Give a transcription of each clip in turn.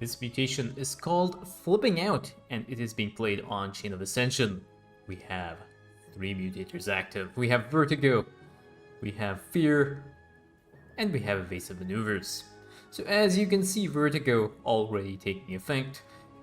This mutation is called Flipping Out, and it is being played on Chain of Ascension. We have 3 mutators active. We have Vertigo, we have Fear, and we have Evasive Maneuvers. So as you can see, Vertigo already taking effect.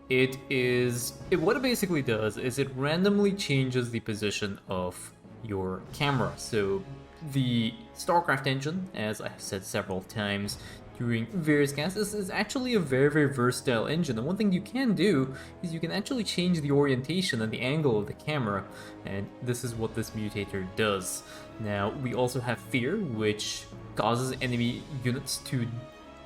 What it basically does is it randomly changes the position of your camera. So the Starcraft engine, as I have said several times during various casts, is actually a very versatile engine. And one thing you can do is you can actually change the orientation and the angle of the camera, and this is what this mutator does. Now we also have Fear, which causes enemy units to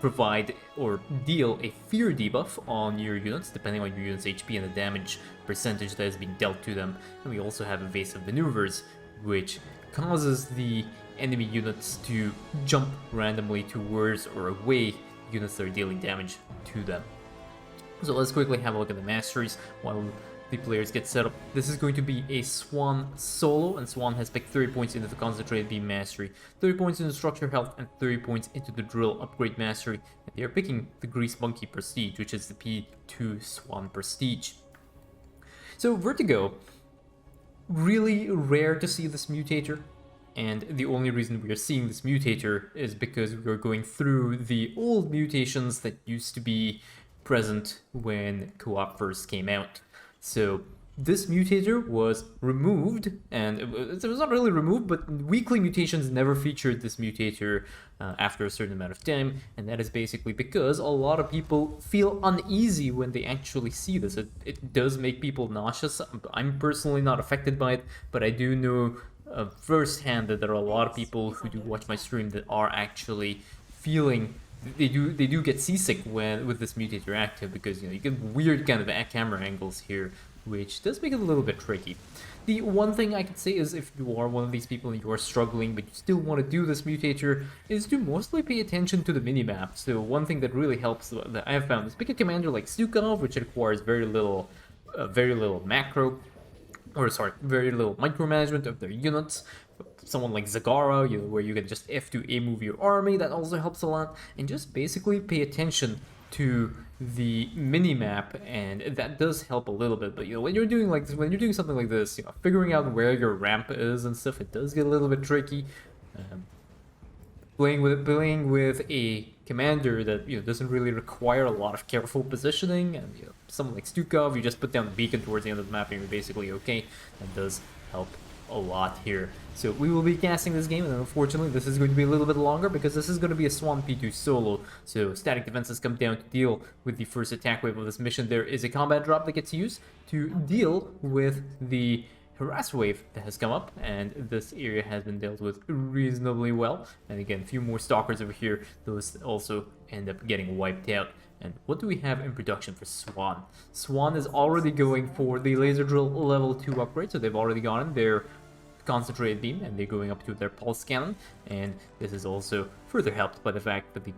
provide or deal a fear debuff on your units depending on your unit's HP and the damage percentage that is being dealt to them. And we also have Evasive Maneuvers, which causes the enemy units to jump randomly towards or away units that are dealing damage to them. So let's quickly have a look at the masteries while the players get set up. This is going to be a Swann solo, and Swann has picked 30 points into the Concentrated Beam Mastery, 30 points into Structure Health, and 30 points into the Drill Upgrade Mastery. And they are picking the Grease Monkey Prestige, which is the P2 Swann Prestige. So Vertigo, really rare to see this mutator, and the only reason we are seeing this mutator is because we are going through the old mutations that used to be present when Co-op first came out. So this mutator was removed, and it was not really removed, but weekly mutations never featured this mutator after a certain amount of time, and that is basically because a lot of people feel uneasy when they actually see this. It does make people nauseous. I'm personally not affected by it, but I do know firsthand that there are a lot of people who do watch my stream that are actually feeling they do get seasick with this mutator active, because you get weird kind of camera angles here, which does make it a little bit tricky. The one thing I can say is, if you are one of these people and you are struggling but you still want to do this mutator, is to mostly pay attention to the minimap. So one thing that really helps that I have found is pick a commander like Stukov, which requires very little macro, or sorry, very little micromanagement of their units. Someone like Zagara, where you can just F2A move your army, that also helps a lot. And just basically pay attention to the minimap, and that does help a little bit. But when you're doing like this, when you're doing something like this, figuring out where your ramp is and stuff, it does get a little bit tricky. Playing with a commander that doesn't really require a lot of careful positioning, and someone like Stukov, you just put down the beacon towards the end of the map and you're basically okay. That does help a lot here. So we will be casting this game, and unfortunately this is going to be a little bit longer because this is going to be a Swann P2 solo. So static defenses come down to deal with the first attack wave of this mission. There is a combat drop that gets used to deal with the harass wave that has come up, and this area has been dealt with reasonably well. And again, a few more stalkers over here, those also end up getting wiped out. And what do we have in production for Swann? Swann is already going for the laser drill level 2 upgrade, so they've already gotten their concentrated beam and they're going up to their pulse cannon. And this is also further helped by the fact that the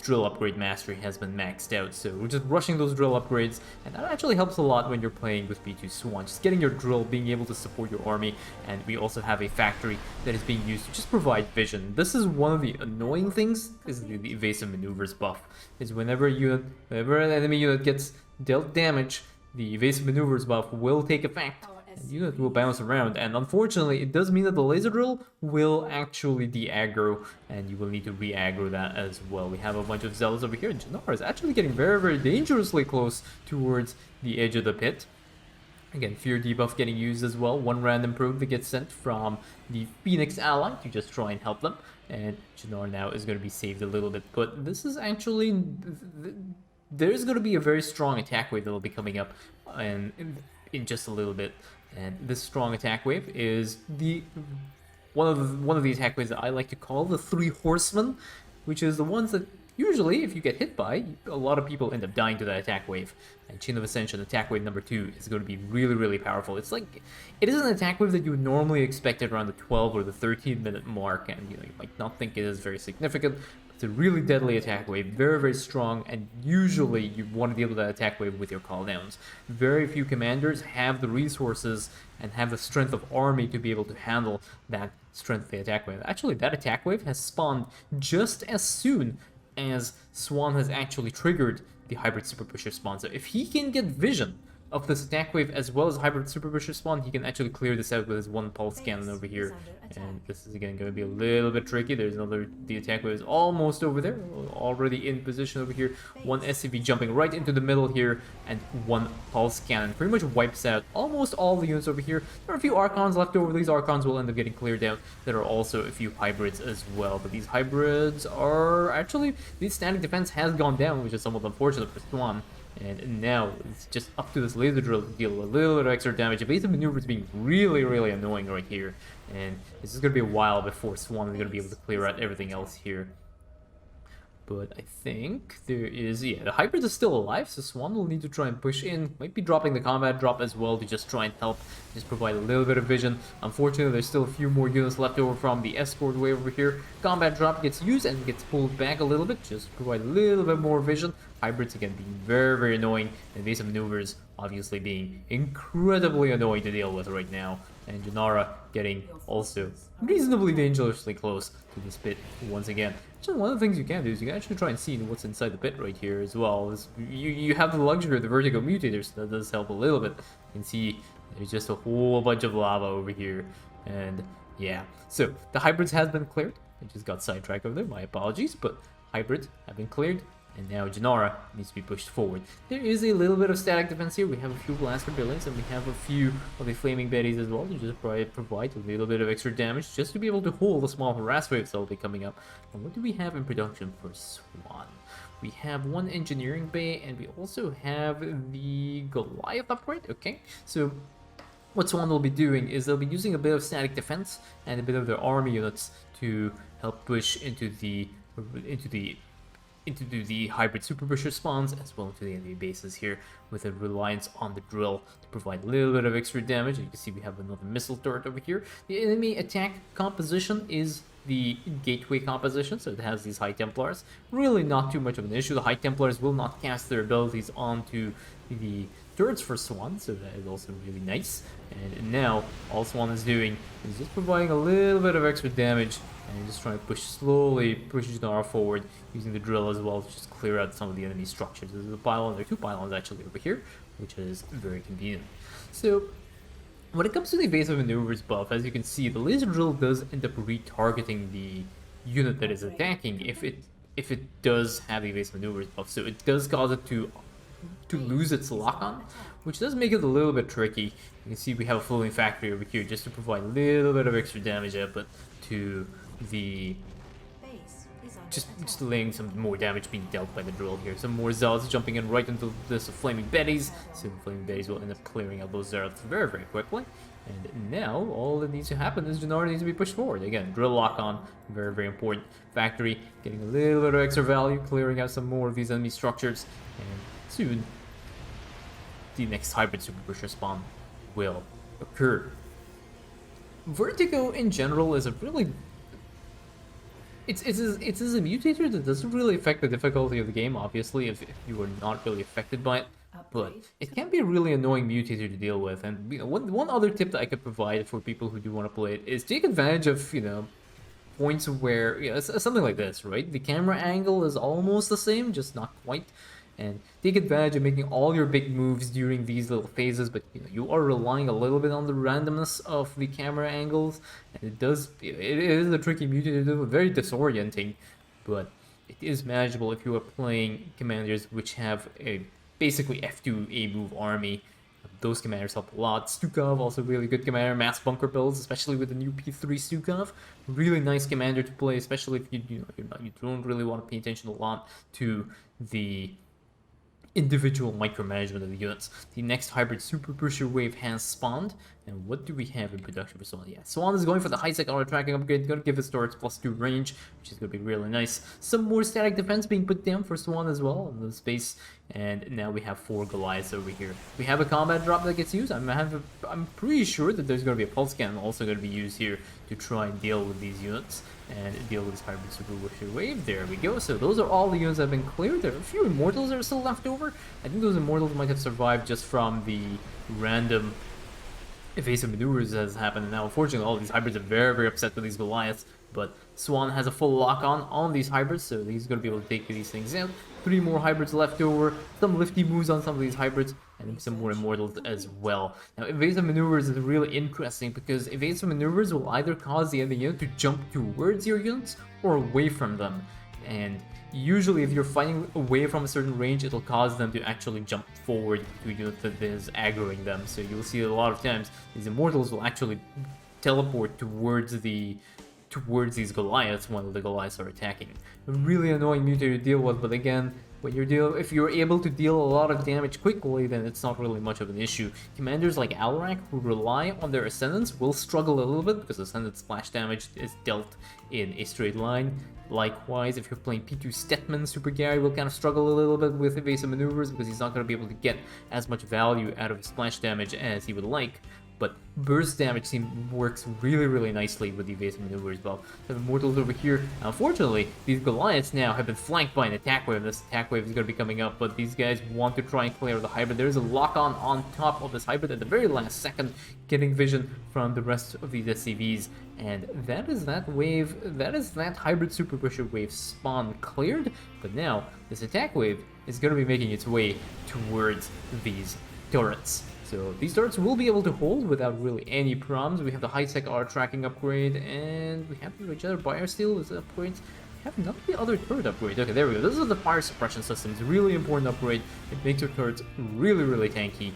drill upgrade mastery has been maxed out, so we're just rushing those drill upgrades, and that actually helps a lot when you're playing with P2 Swann, just getting your drill, being able to support your army. And we also have a factory that is being used to just provide vision. This is one of the annoying things, is the evasive maneuvers buff, is whenever an enemy unit gets dealt damage, the evasive maneuvers buff will take effect. And unit will bounce around, and unfortunately it does mean that the laser drill will actually de-aggro, and you will need to re-aggro that as well. We have a bunch of zealots over here, and Jannar is actually getting very dangerously close towards the edge of the pit. Again, fear debuff getting used as well. One random probe that gets sent from the Phoenix ally to just try and help them, and Jannar now is going to be saved a little bit. But this is actually, there's going to be a very strong attack wave that will be coming up in just a little bit. And this strong attack wave is one of the attack waves that I like to call the 3 horsemen, which is the ones that usually, if you get hit by, a lot of people end up dying to that attack wave. And Chain of Ascension attack wave number 2 is going to be really powerful. It's like, it is an attack wave that you would normally expect at around the 12 or the 13 minute mark, and you might not think it is very significant. It's a really deadly attack wave, very strong, and usually you want to deal with that attack wave with your cooldowns. Very few commanders have the resources and have the strength of army to be able to handle that strength of the attack wave. Actually, that attack wave has spawned just as soon as Swann has actually triggered the Hybrid Super Pusher Spawn. So if he can get vision of this attack wave as well as Hybrid Super Pusher Spawn, he can actually clear this out with his one pulse cannon over here. And this is again going to be a little bit tricky. There's the attack wave is almost over there, already in position over here. One SCV jumping right into the middle here, and one pulse cannon pretty much wipes out almost all the units over here. There are a few Archons left over. These Archons will end up getting cleared out. There are also a few hybrids as well, but these hybrids are actually, the static defense has gone down, which is somewhat unfortunate for Swann. And now it's just up to this laser drill to deal a little bit of extra damage. Evasive maneuver is being really, really annoying right here. And this is going to be a while before Swann is going to be able to clear out everything else here. But I think there is, yeah, the hybrids are still alive, so Swann will need to try and push in. Might be dropping the combat drop as well to just try and help, just provide a little bit of vision. Unfortunately, there's still a few more units left over from the escort wave over here. Combat drop gets used and gets pulled back a little bit, just to provide a little bit more vision. Hybrids again being very, very annoying, and Evasive maneuvers obviously being incredibly annoying to deal with right now. And Janara getting also reasonably dangerously close to this pit once again. So one of the things you can do is you can actually try and see what's inside the pit right here as well. You have the luxury of the Vertigo Mutators, so that does help a little bit. You can see there's just a whole bunch of lava over here, and yeah. So the hybrids has been cleared. I just got sidetracked over there, my apologies, but hybrids have been cleared. And now Janara needs to be pushed forward. There is a little bit of static defense here. We have a few blaster billions and we have a few of the flaming betties as well to just provide a little bit of extra damage just to be able to hold the small harass waves that will be coming up. And what do we have in production for Swann? We have one engineering bay and we also have the Goliath upgrade. Okay, so what Swann will be doing is they'll be using a bit of static defense and a bit of their army units to help push into the hybrid super pusher spawns as well to the enemy bases here, with a reliance on the drill to provide a little bit of extra damage. You can see we have another missile turret over here. The enemy attack composition is the gateway composition, so it has these High Templars. Really not too much of an issue. The High Templars will not cast their abilities onto the turrets for Swann, so that is also really nice. And now all Swann is doing is just providing a little bit of extra damage and just trying to push Janara forward using the drill as well to just clear out some of the enemy structures. There's a pylon, there are two pylons actually over here, which is very convenient. So when it comes to the evasive maneuvers buff, as you can see, the laser drill does end up retargeting the unit that is attacking if it does have the evasive maneuvers buff. So it does cause it to lose its lock-on, which does make it a little bit tricky. You can see we have a floating factory over here just to provide a little bit of extra damage output to the just laying some more damage being dealt by the drill here. Some more zealots jumping in right into this flaming betties, so the flaming betties will end up clearing out those zealots very, very quickly. And now all that needs to happen is Janara needs to be pushed forward. Again, drill lock on, very, very important. Factory getting a little bit of extra value, clearing out some more of these enemy structures, and soon the next hybrid super pusher spawn will occur. Vertigo in general is a really it's a mutator that doesn't really affect the difficulty of the game, obviously, if you are not really affected by it, but it can be a really annoying mutator to deal with. And you know, one other tip that I could provide for people who do want to play it is take advantage of, you know, points where, you know, it's something like this, right? The camera angle is almost the same, just not quite. And take advantage of making all your big moves during these little phases, but you know, you are relying a little bit on the randomness of the camera angles, and it is a tricky mutator, very disorienting, but it is manageable if you are playing commanders which have a basically F2 A move army. Those commanders help a lot. Stukov, also really good commander. Mass bunker builds, especially with the new P3 Stukov. Really nice commander to play, especially if you don't really want to pay attention a lot to the individual micromanagement of the units. The next hybrid super pusher wave has spawned, and what do we have in production for Swann? Yeah, Swann is going for the high-sec auto tracking upgrade, going to give his turrets +2 range, which is going to be really nice. Some more static defense being put down for Swann as well in the space, and now we have 4 Goliaths over here. We have a combat drop that gets used. I'm pretty sure that there's going to be a pulse cannon also going to be used here to try and deal with these units and deal with this hybrid super pusher wave. There we go. So those are all the units that have been cleared. There are a few immortals that are still left over. I think those immortals might have survived just from the random evasive maneuvers that has happened. And now, unfortunately, all these hybrids are very, very upset with these Goliaths. But Swann has a full lock-on on these hybrids, so he's going to be able to take these things out. 3 more hybrids left over, some lifty moves on some of these hybrids, and some more immortals as well. Now, evasive maneuvers is really interesting because evasive maneuvers will either cause the enemy unit to jump towards your units or away from them. And usually if you're fighting away from a certain range, it'll cause them to actually jump forward to a unit that is aggroing them. So you'll see a lot of times these immortals will actually teleport towards these Goliaths when the Goliaths are attacking. A really annoying mutator to deal with, but again, if you're able to deal a lot of damage quickly, then it's not really much of an issue. Commanders like Alrak, who rely on their Ascendants, will struggle a little bit because Ascendant splash damage is dealt in a straight line. Likewise, if you're playing P2 Stetman, Super Gary will kind of struggle a little bit with evasive maneuvers because he's not going to be able to get as much value out of his splash damage as he would like. But burst damage works really nicely with the evasive maneuver as well. The immortals over here. Unfortunately, these Goliaths now have been flanked by an attack wave. This attack wave is going to be coming up, but these guys want to try and clear the hybrid. There is a lock-on top of this hybrid at the very last second, getting vision from the rest of these SCVs. And that is that wave, that is that hybrid super pusher wave spawn cleared. But now, this attack wave is going to be making its way towards these turrets. So these turrets will be able to hold without really any problems. We have the high-tech R tracking upgrade, and we have the Regener Biosteel as upgrades. We have not the other turret upgrade. Okay, there we go. This is the fire suppression system. It's a really important upgrade. It makes your turrets really tanky,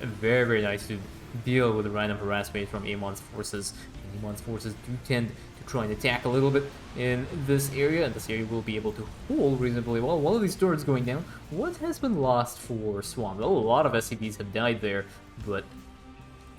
and very nice to deal with the random harassment from Amon's forces. And Amon's forces do tend to try and attack a little bit in this area, and this area will be able to hold reasonably well. One of these turrets going down. What has been lost for Swann? Well, a lot of SCVs have died there, but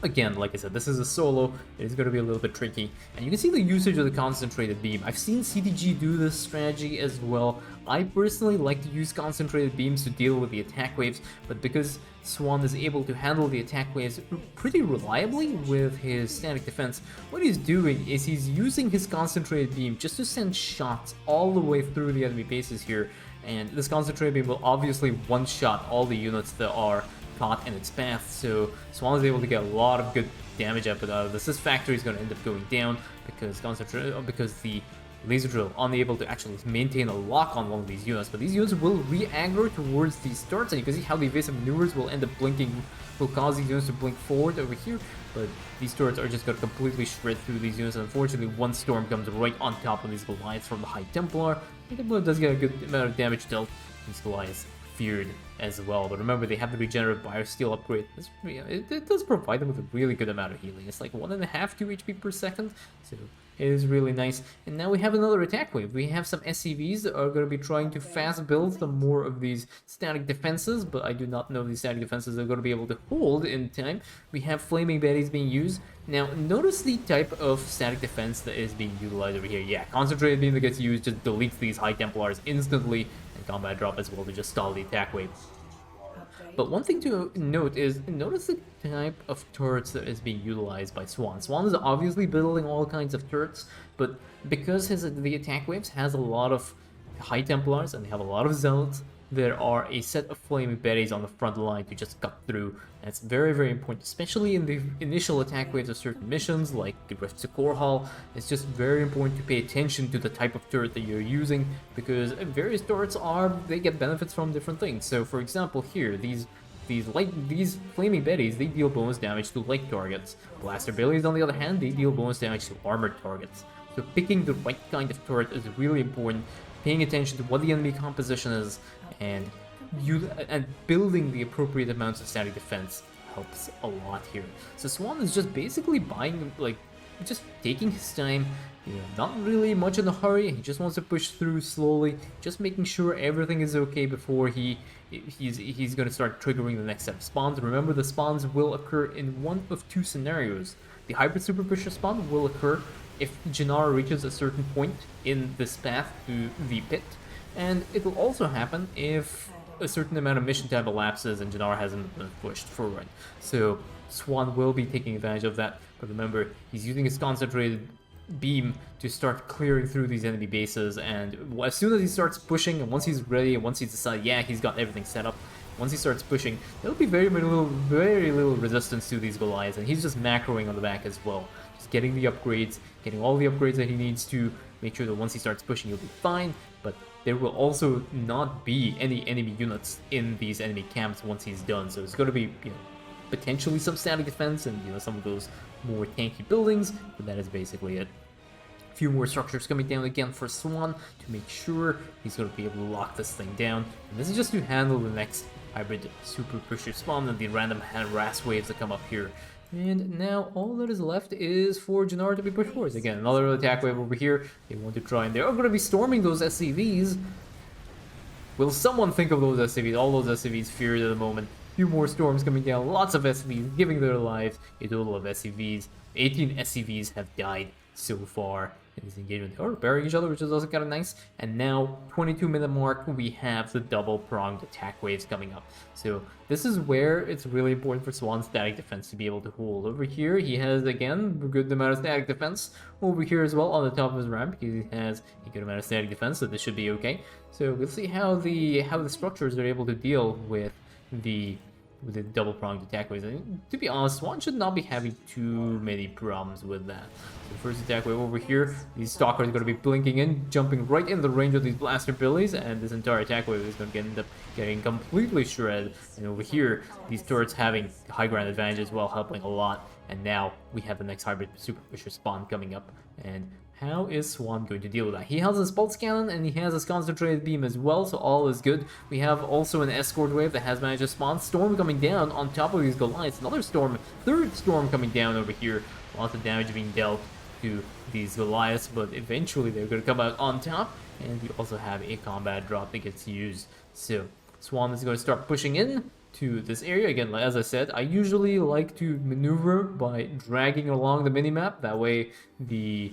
again, like I said, this is a solo. It is going to be a little bit tricky. And you can see the usage of the concentrated beam. I've seen CTG do this strategy as well. I personally like to use concentrated beams to deal with the attack waves, but because Swann is able to handle the attack waves pretty reliably with his static defense, what he's doing is he's using his concentrated beam just to send shots all the way through the enemy bases here. And this concentrated beam will obviously one-shot all the units that are caught in its path, so Swann is able to get a lot of good damage output out of this. This factory is going to end up going down because the laser drill unable to actually maintain a lock on one of these units, but these units will re-aggro towards these turrets, and you can see how the evasive maneuvers will end up blinking, will cause these units to blink forward over here, but these turrets are just going to completely shred through these units. And unfortunately, one storm comes right on top of these Goliaths from the High Templar. The Templar does get a good amount of damage dealt. These Goliaths feared as well, but remember they have the regenerative biosteel upgrade. It does provide them with a really good amount of healing. It's like 1.5 2 HP per second, so it is really nice. And now we have another attack wave. We have some SCVs that are going to be trying to fast build some more of these static defenses, but I do not know if these static defenses are going to be able to hold in time. We have flaming betties being used. Now notice the type of static defense that is being utilized over here. Yeah, concentrated beam that gets used just deletes these High Templars instantly, and combat drop as well to just stall the attack wave. But one thing to note is, notice the type of turrets that is being utilized by Swann. Swann is obviously building all kinds of turrets, but because the attack waves has a lot of High Templars and they have a lot of Zealots, there are a set of flaming betties on the front line to just cut through. And it's very important, especially in the initial attack waves of certain missions like the Rift to Core Hall. It's just very important to pay attention to the type of turret that you're using, because various turrets they get benefits from different things. So for example here, these flaming betties, they deal bonus damage to light targets. Blaster Billies, on the other hand, they deal bonus damage to armored targets. So picking the right kind of turret is really important, paying attention to what the enemy composition is, and building the appropriate amounts of static defense helps a lot here. So Swann is just basically buying, just taking his time, not really much in a hurry. He just wants to push through slowly, just making sure everything is okay before he's going to start triggering the next set of spawns. Remember, the spawns will occur in one of two scenarios. The hybrid super pusher spawn will occur if Janara reaches a certain point in this path to the pit, and it will also happen if a certain amount of mission time elapses and Janara hasn't been pushed forward. So Swann will be taking advantage of that, but remember, he's using his concentrated beam to start clearing through these enemy bases, and as soon as he starts pushing, and once he's ready, and once he's decided, yeah, he's got everything set up, once he starts pushing, there'll be very little resistance to these Goliaths, and he's just macroing on the back as well. just getting the upgrades, getting all the upgrades that he needs to make sure that once he starts pushing, he'll be fine. But there will also not be any enemy units in these enemy camps once he's done. So it's going to be, potentially some static defense and, some of those more tanky buildings, but that is basically it. A few more structures coming down again for Swann to make sure he's going to be able to lock this thing down. And this is just to handle the next hybrid super pusher spawn and the random harass waves that come up here. And now all that is left is for Jannar to be pushed forwards. Again, another attack wave over here. They want to try, and they're going to be storming those SCVs. Will someone think of those SCVs? All those SCVs feared at the moment. Few more storms coming down, lots of SCVs giving their lives. A total of SCVs, 18 SCVs have died so far in this engagement. They are repairing each other, which is also kind of nice. And now, 22-minute mark, we have the double-pronged attack waves coming up. So this is where it's really important for Swann's static defense to be able to hold. Over here, he has, again, a good amount of static defense. Over here as well, on the top of his ramp, he has a good amount of static defense, so this should be okay. So we'll see how the structures are able to deal with the double-pronged attack waves. And to be honest, Swann should not be having too many problems with that. So first attack wave over here, these stalkers are going to be blinking in, jumping right in the range of these blaster billies, and this entire attack wave is going to end up getting completely shredded. And over here, these turrets having high ground advantage as well, helping a lot. And now we have the next hybrid super pusher spawn coming up, and how is Swann going to deal with that? He has his pulse cannon and he has his concentrated beam as well, so all is good. We have also an escort wave that has managed to spawn. Storm coming down on top of these Goliaths. Another storm, third storm coming down over here. Lots of damage being dealt to these Goliaths, but eventually they're going to come out on top. And we also have a combat drop that gets used. So Swann is going to start pushing in to this area. Again, as I said, I usually like to maneuver by dragging along the minimap. That way the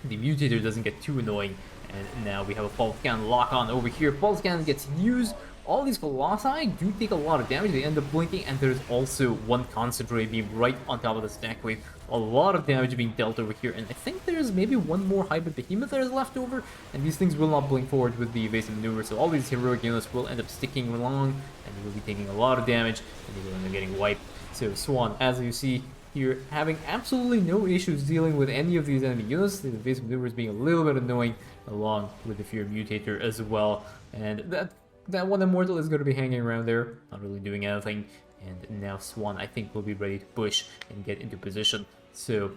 Mutator doesn't get too annoying. And now we have a Pulse Cannon lock on over here. Pulse Cannon gets used. All these Colossi do take a lot of damage. They end up blinking, and there's also one Concentrate Beam right on top of the stack wave. A lot of damage being dealt over here, and I think there's maybe one more Hybrid Behemoth that is left over, and these things will not blink forward with the evasive maneuver, so all these heroic units will end up sticking along, and they will be taking a lot of damage, and they will end up getting wiped. So Swann, as you see here, having absolutely no issues dealing with any of these enemy units. The evasive maneuver is being a little bit annoying, along with the Fear Mutator as well, and that one Immortal is going to be hanging around there, not really doing anything. And now Swann, I think, will be ready to push and get into position. So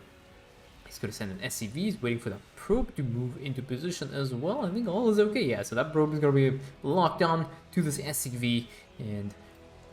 he's going to send an SCV. He's waiting for that probe to move into position as well. I think all is okay. Yeah, so that probe is going to be locked on to this SCV, and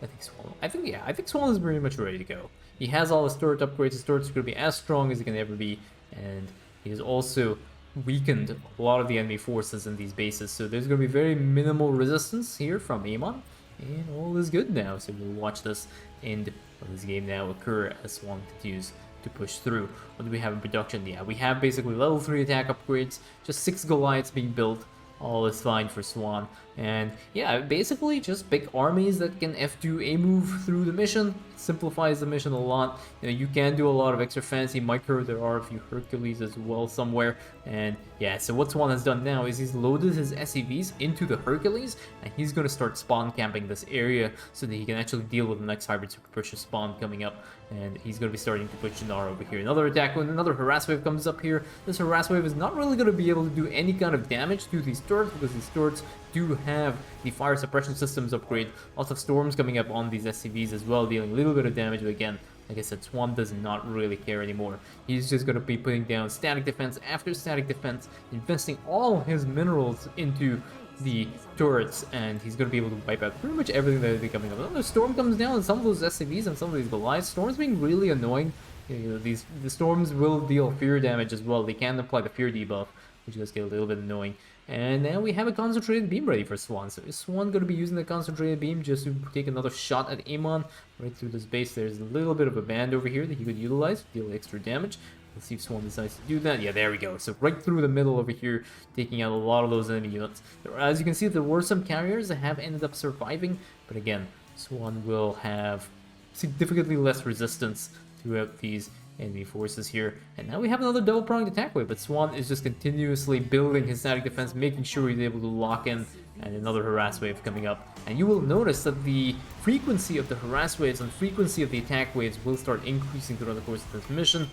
I think Swann is pretty much ready to go. He has all his turret upgrades. His turret's going to be as strong as he can ever be, and he has also weakened a lot of the enemy forces in these bases, so there's going to be very minimal resistance here from Amon, and all is good now. So we'll watch this end of this game now occur as Swann continues to push through. What do we have in production? Yeah, we have basically level 3 attack upgrades, just 6 Goliaths being built. All is fine for Swann, and yeah, basically just big armies that can F2 a move through the mission. It simplifies the mission a lot. You can do a lot of extra fancy micro. There are a few Hercules as well somewhere, and yeah, so what Swann has done now is he's loaded his SCVs into the Hercules, and he's going to start spawn camping this area so that he can actually deal with the next hybrid super pusher spawn coming up. And he's going to be starting to push Jannar over here. Another attack when another harass wave comes up here. This harass wave is not really going to be able to do any kind of damage to these turrets, because these turrets do have the fire suppression systems upgrade. Lots of storms coming up on these SCVs as well, dealing a little bit of damage. But again, like I said, Swann does not really care anymore. He's just going to be putting down static defense after static defense, investing all his minerals into the turrets, and he's going to be able to wipe out pretty much everything that is coming up. Another storm comes down, and some of those SCVs and some of these Goliaths, storms being really annoying. The storms will deal fear damage as well. They can apply the fear debuff, which does get a little bit annoying. And now we have a concentrated beam ready for Swann. So is Swann going to be using the concentrated beam just to take another shot at Amon right through this base? There's a little bit of a band over here that he could utilize to deal extra damage. Let's see if Swann decides to do that. Yeah, there we go. So right through the middle over here, taking out a lot of those enemy units. As you can see, there were some carriers that have ended up surviving, but again, Swann will have significantly less resistance throughout these enemy forces here. And now we have another double-pronged attack wave, but Swann is just continuously building his static defense, making sure he's able to lock in, and another harass wave coming up. And you will notice that the frequency of the harass waves and frequency of the attack waves will start increasing throughout the course of this mission.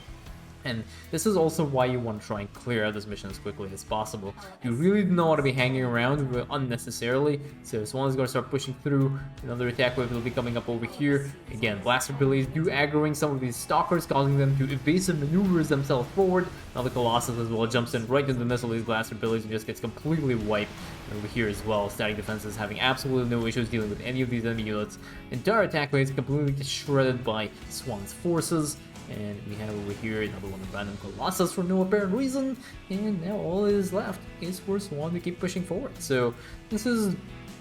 And this is also why you want to try and clear out this mission as quickly as possible. You really do not want to be hanging around unnecessarily, so Swann is going to start pushing through. Another attack wave will be coming up over here. Again, blaster abilities do aggroing some of these stalkers, causing them to evasive maneuvers themselves forward. Now the Colossus as well jumps in right into the missile of these blaster abilities and just gets completely wiped. And over here as well, static defense is having absolutely no issues dealing with any of these enemy units. Entire attack waves completely get shredded by Swann's forces. And we have over here another one of random Colossus for no apparent reason, and now all that is left is for Swann to keep pushing forward. So this is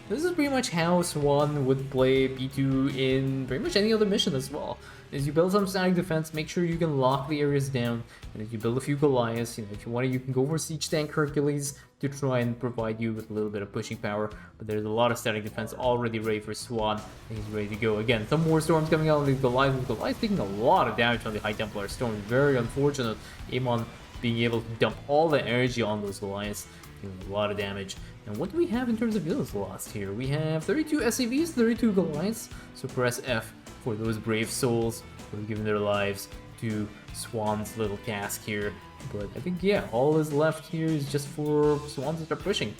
pretty much how Swann would play P2 in pretty much any other mission as well. As you build some static defense, make sure you can lock the areas down, and as you build a few Goliaths, you know, if you want to, you can go for Siege Tank Hercules to try and provide you with a little bit of pushing power, but there's a lot of static defense already ready for Swann, and he's ready to go. Again, some more storms coming out of these Goliaths. Goliaths taking a lot of damage on the High Templar storm. Very unfortunate. Amon being able to dump all the energy on those Goliaths, doing a lot of damage. And what do we have in terms of units lost here? We have 32 SCVs, 32 Goliaths, so press F for those brave souls who have given their lives to Swann's little task here. But I think, yeah, all is left here is just for Swann to start pushing.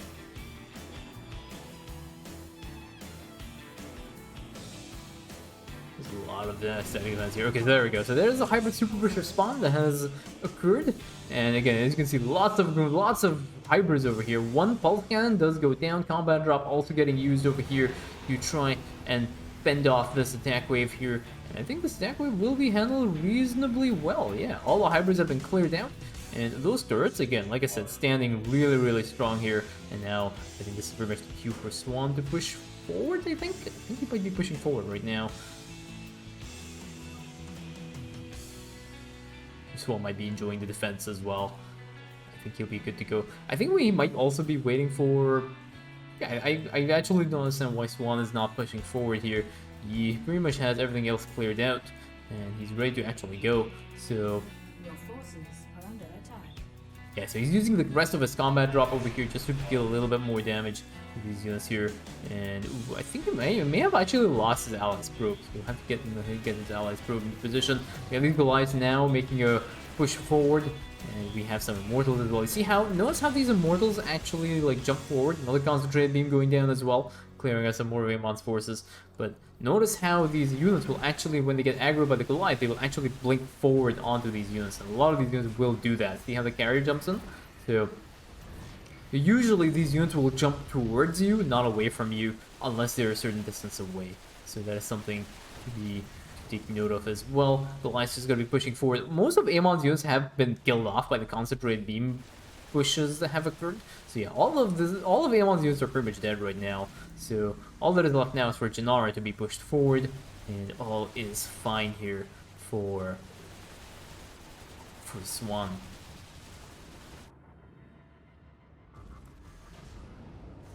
There's a lot of static events here. Okay, there we go. So there's a hybrid super pusher spawn that has occurred. And again, as you can see, lots of hybrids over here. One pulse cannon does go down. Combat drop also getting used over here to try and fend off this attack wave here. And I think this attack wave will be handled reasonably well. Yeah, all the hybrids have been cleared out. And those turrets, again, like I said, standing really strong here. And now I think this is pretty much the cue for Swann to push forward, I think he might be pushing forward right now. Swann might be enjoying the defense as well. I think he'll be good to go. I think we might also be waiting for... Yeah, I actually don't understand why Swann is not pushing forward here. He pretty much has everything else cleared out, and he's ready to actually go. So... Your forces are under attack. Yeah, so he's using the rest of his combat drop over here just to deal a little bit more damage to these units here. And ooh, I think he may have actually lost his allies probe. So he'll have to get his allies probe in position. We have these Goliaths now making a push forward. And we have some immortals as well. You see how, notice how these immortals actually like jump forward. Another concentrated beam going down as well, clearing out some more of Amon's forces. But notice how these units will actually, when they get aggroed by the Goliath, they will actually blink forward onto these units. And a lot of these units will do that. See how the carrier jumps in? So usually these units will jump towards you, not away from you, unless they're a certain distance away. So that is something to be take note of as well. Goliath's just going to be pushing forward. Most of Amon's units have been killed off by the concentrated beam pushes that have occurred. So yeah, all of Amon's units are pretty much dead right now. So all that is left now is for Janara to be pushed forward, and all is fine here for Swann.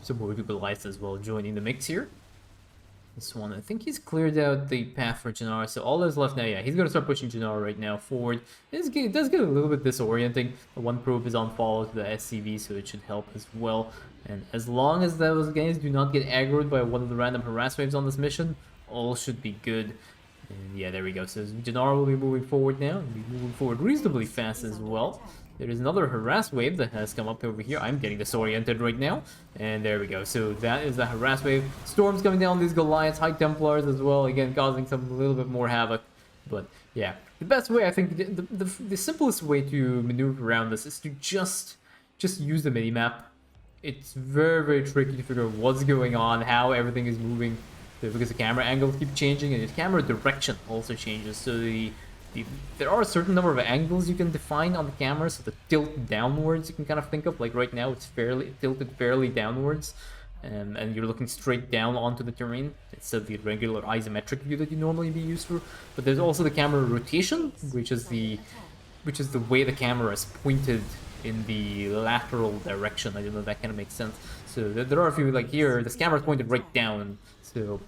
So more Goliaths as well joining the mix here. This one, I think he's cleared out the path for Janara, so all that's left now, yeah, he's going to start pushing Janara right now forward. It does get a little bit disorienting. The one probe is on follow to the SCV, so it should help as well. And as long as those guys do not get aggroed by one of the random harass waves on this mission, all should be good. And yeah, there we go. So Janara will be moving forward now, and be moving forward reasonably fast as well. There is another harass wave that has come up over here. I'm getting disoriented right now. And there we go. So that is the harass wave. Storms coming down these Goliaths, High Templars as well. Again, causing a little bit more havoc. But yeah, the best way, I think, the simplest way to maneuver around this is to just use the minimap. It's very tricky to figure out what's going on, how everything is moving. So because the camera angles keep changing and the camera direction also changes. So there are a certain number of angles you can define on the camera, so the tilt downwards you can kind of think of, like right now it's tilted fairly downwards, and you're looking straight down onto the terrain instead of the regular isometric view that you normally be used for. But there's also the camera rotation, which is the way the camera is pointed in the lateral direction. I don't know if that kind of makes sense. So there are a few, like here, this camera is pointed right down, so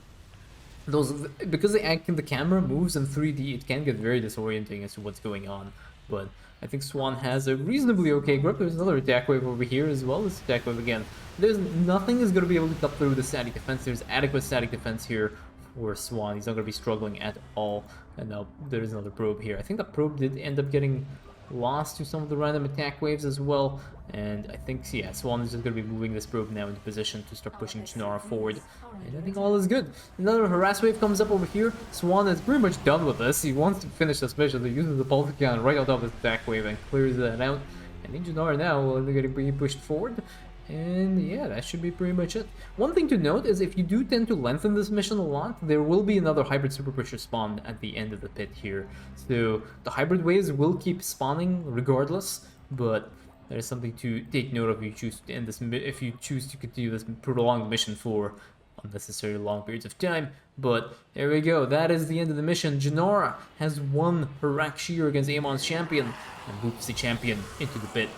because the camera moves in 3D, it can get very disorienting as to what's going on. But I think Swann has a reasonably okay grip. There's another attack wave over here as well. This attack wave again. Nothing is going to be able to cut through the static defense. There's adequate static defense here for Swann. He's not going to be struggling at all. And now there's another probe here. I think the probe did end up getting lost to some of the random attack waves as well. And I think, yeah, Swann is just going to be moving this probe now into position to start pushing Janara forward. And I think all is good. Another harass wave comes up over here. Swann is pretty much done with this. He wants to finish this mission. He uses the Polygon right on top of his attack wave and clears that out. I think Janara now will get be pushed forward. And yeah, that should be pretty much it. One thing to note is if you do tend to lengthen this mission a lot, there will be another hybrid super pusher spawn at the end of the pit here. So the hybrid waves will keep spawning regardless, but that is something to take note of if you choose to end this, if you choose to continue this prolonged mission for unnecessarily long periods of time. But there we go, that is the end of the mission. Janara has won her Rack Shear against Amon's champion and boots the champion into the pit,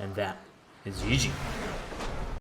and that is GG.